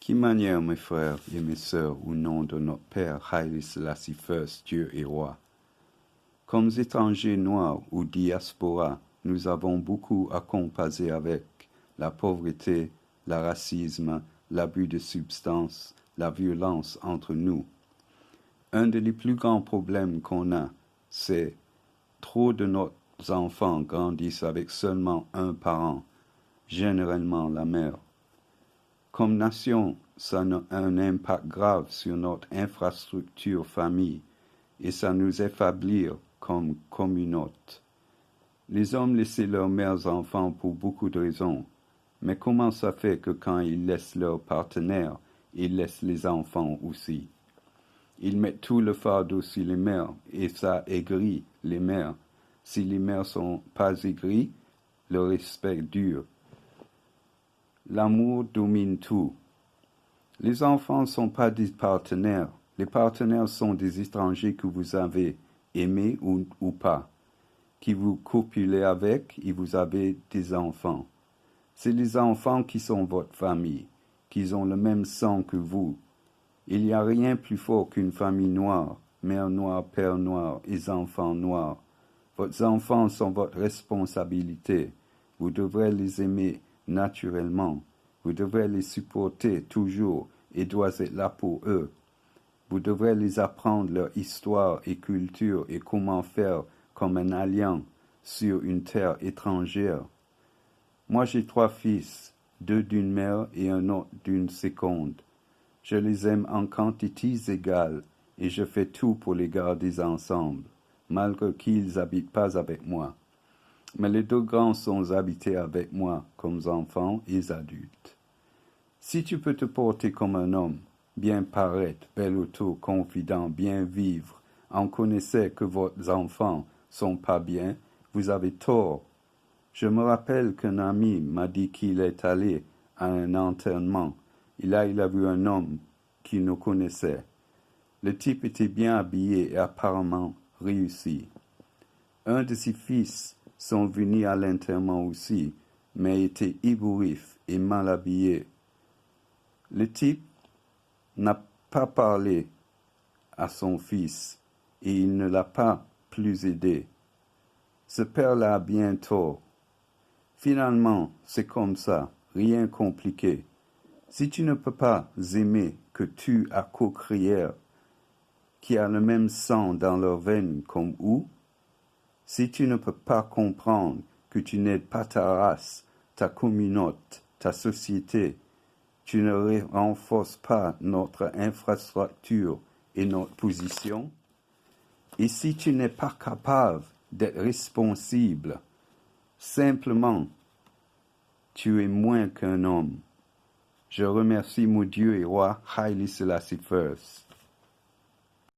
Qui manière, mes frères et mes sœurs, au nom de notre Père, Haïli Selassie First, Dieu et Roi. Comme étrangers noirs ou diaspora, nous avons beaucoup à composer avec la pauvreté, le racisme, l'abus de substances, la violence entre nous. Un des plus grands problèmes qu'on a, c'est trop de nos enfants grandissent avec seulement un parent, généralement la mère. Comme nation, ça a un impact grave sur notre infrastructure famille et ça nous affaiblit comme communauté. Les hommes laissent leurs mères enfants pour beaucoup de raisons, mais comment ça fait que quand ils laissent leur partenaire, ils laissent les enfants aussi? Ils mettent tout le fardeau sur les mères et ça aigrit les mères. Si les mères sont pas aigries, le respect dure. L'amour domine tout. Les enfants ne sont pas des partenaires. Les partenaires sont des étrangers que vous avez aimés ou pas, qui vous copulez avec et vous avez des enfants. C'est les enfants qui sont votre famille, qui ont le même sang que vous. Il n'y a rien plus fort qu'une famille noire, mère noire, père noir et enfants noirs. Vos enfants sont votre responsabilité. Vous devrez les aimer naturellement. Vous devrez les supporter toujours et doivent être là pour eux. Vous devrez les apprendre leur histoire et culture et comment faire comme un alien sur une terre étrangère. Moi j'ai 3 fils, 2 d'une mère et un autre d'une seconde. Je les aime en quantités égales et je fais tout pour les garder ensemble, malgré qu'ils n'habitent pas avec moi. Mais les 2 grands sont habités avec moi comme enfants et adultes. Si tu peux te porter comme un homme, bien paraître, bel auto, confident, bien vivre, en connaissant que vos enfants sont pas bien, vous avez tort. Je me rappelle qu'un ami m'a dit qu'il est allé à un enterrement. Et là, il a vu un homme qu'il nous connaissait. Le type était bien habillé et apparemment réussi. Un de ses fils sont venus à l'enterrement aussi, mais était ébouriff et mal habillé. Le type n'a pas parlé à son fils et il ne l'a pas plus aidé. Ce père-là a bien tort. Finalement, c'est comme ça, rien compliqué. Si tu ne peux pas aimer que tu as co-créé, qui a le même sang dans leurs veines comme eux, si tu ne peux pas comprendre que tu n'aides pas ta race, ta communauté, ta société, tu ne renforces pas notre infrastructure et notre position, et si tu n'es pas capable d'être responsable, simplement, tu es moins qu'un homme. Je remercie mon Dieu et Roi Haïli Selassie First.